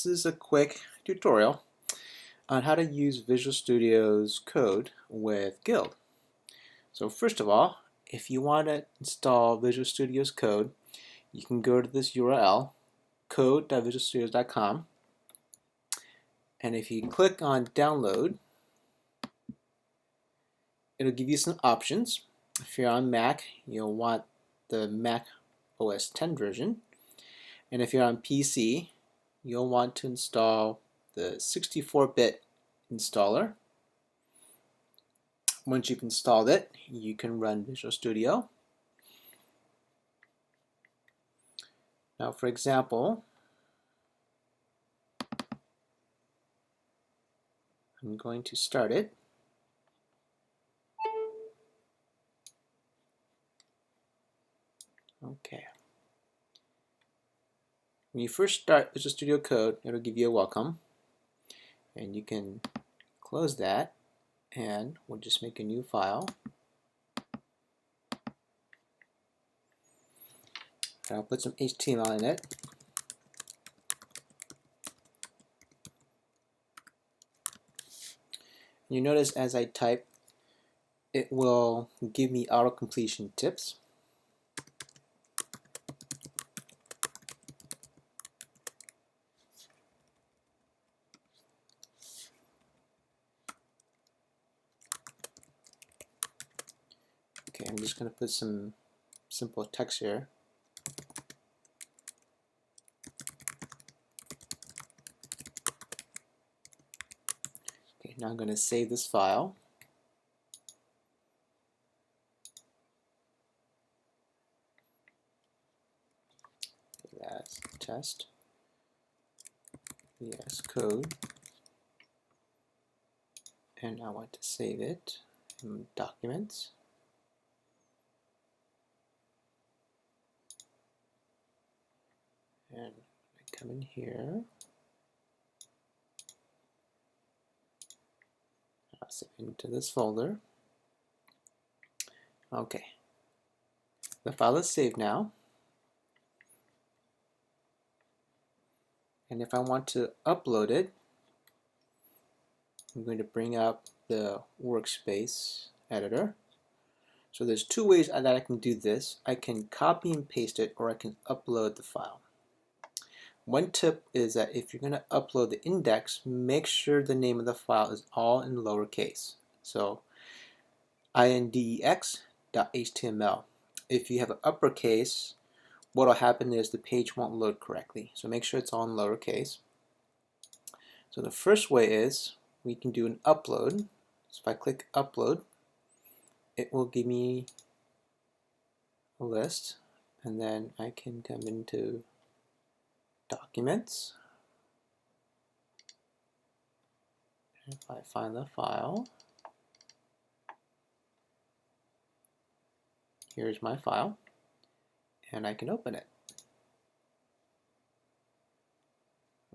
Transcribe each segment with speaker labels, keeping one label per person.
Speaker 1: This is a quick tutorial on how to use Visual Studio's code with GiiLD. So first of all, if you want to install Visual Studio's code, you can go to this URL, code.visualstudios.com, and if you click on download, it'll give you some options. If you're on Mac, you'll want the Mac OS X version, and if you're on PC, you'll want to install the 64-bit installer. Once you've installed it, you can run Visual Studio. Now, for example, I'm going to start it. Okay. When you first start Visual Studio Code, it'll give you a welcome, and you can close that, and we'll just make a new file. And I'll put some HTML in it. You notice as I type, it will give me auto-completion tips. Okay, I'm just going to put some simple text here. Okay, now I'm going to save this file. That's test vscode, and I want to save it in documents. And I come in here. I'll save it into this folder. Okay. The file is saved now. And if I want to upload it, I'm going to bring up the Workspace Editor. So there's two ways that I can do this. I can copy and paste it, or I can upload the file. One tip is that if you're going to upload the index, make sure the name of the file is all in lowercase. So index.html. If you have an uppercase, what will happen is the page won't load correctly. So make sure it's all in lowercase. So the first way is we can do an upload. So if I click upload, it will give me a list, and then I can come into documents. If I find the file, here's my file, and I can open it.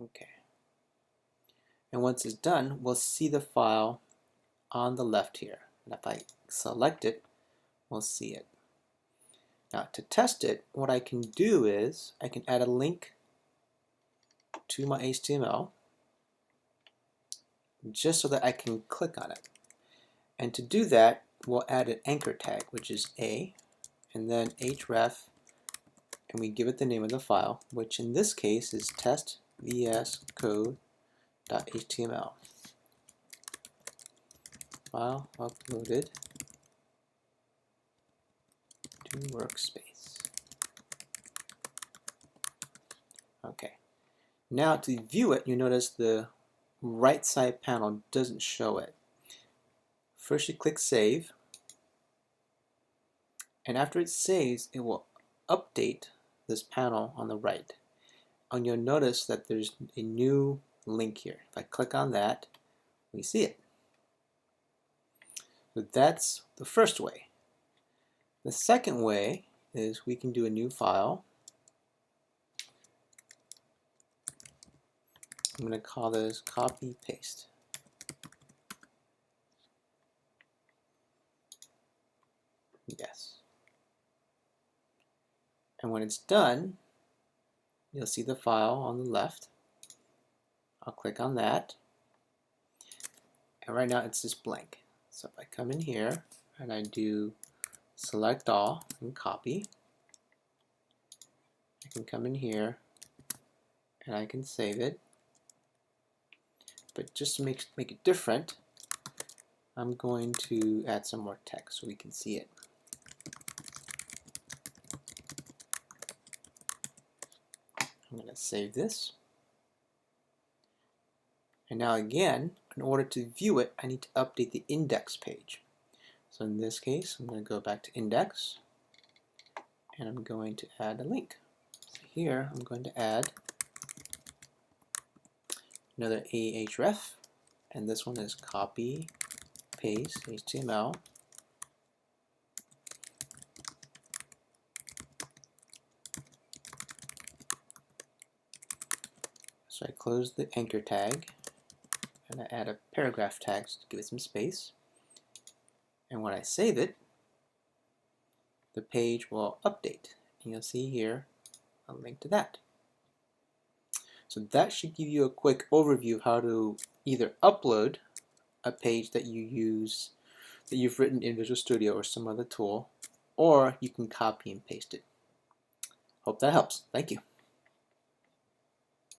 Speaker 1: Okay. And once it's done, we'll see the file on the left here. And if I select it, we'll see it. Now to test it, what I can do is I can add a link to my HTML just so that I can click on it. And to do that, we'll add an anchor tag, which is A, and then href, and we give it the name of the file, which in this case is test vscode.html. File uploaded to Workspace. Okay. Now to view it, you notice the right side panel doesn't show it. First you click Save, and after it saves, it will update this panel on the right. And you'll notice that there's a new link here. If I click on that, we see it. So that's the first way. The second way is we can do a new file. I'm going to call this copy paste. Yes. And when it's done, you'll see the file on the left. I'll click on that. And right now it's just blank. So if I come in here and I do select all and copy, I can come in here and I can save it. But just to make it different, I'm going to add some more text so we can see it. I'm going to save this. And now again, in order to view it, I need to update the index page. So in this case, I'm going to go back to index, and I'm going to add a link. So here, I'm going to add another ahref, and this one is copy, paste, HTML. So I close the anchor tag, and I add a paragraph tag to give it some space. And when I save it, the page will update. And you'll see here a link to that. So that should give you a quick overview of how to either upload a page that you use, that you've written in Visual Studio or some other tool, or you can copy and paste it. Hope that helps. Thank you.